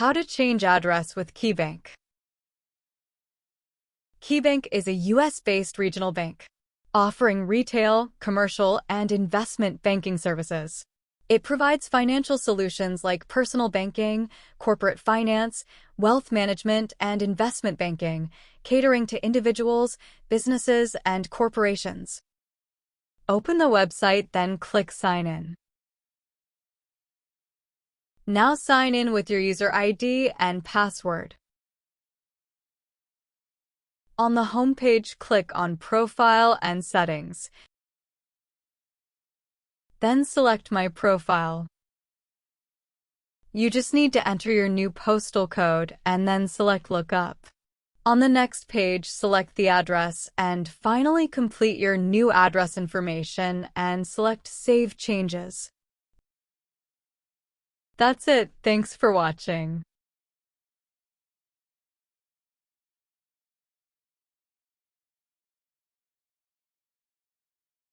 How to change address with KeyBank. KeyBank is a U.S.-based regional bank, offering retail, commercial, and investment banking services. It provides financial solutions like personal banking, corporate finance, wealth management, and investment banking, catering to individuals, businesses, and corporations. Open the website, then click Sign In. Now sign in with your user ID and password. On the home page, click on Profile and Settings. Then select My Profile. You just need to enter your new postal code and then select Lookup. On the next page, select the address and finally complete your new address information and select Save Changes. That's it. Thanks for watching.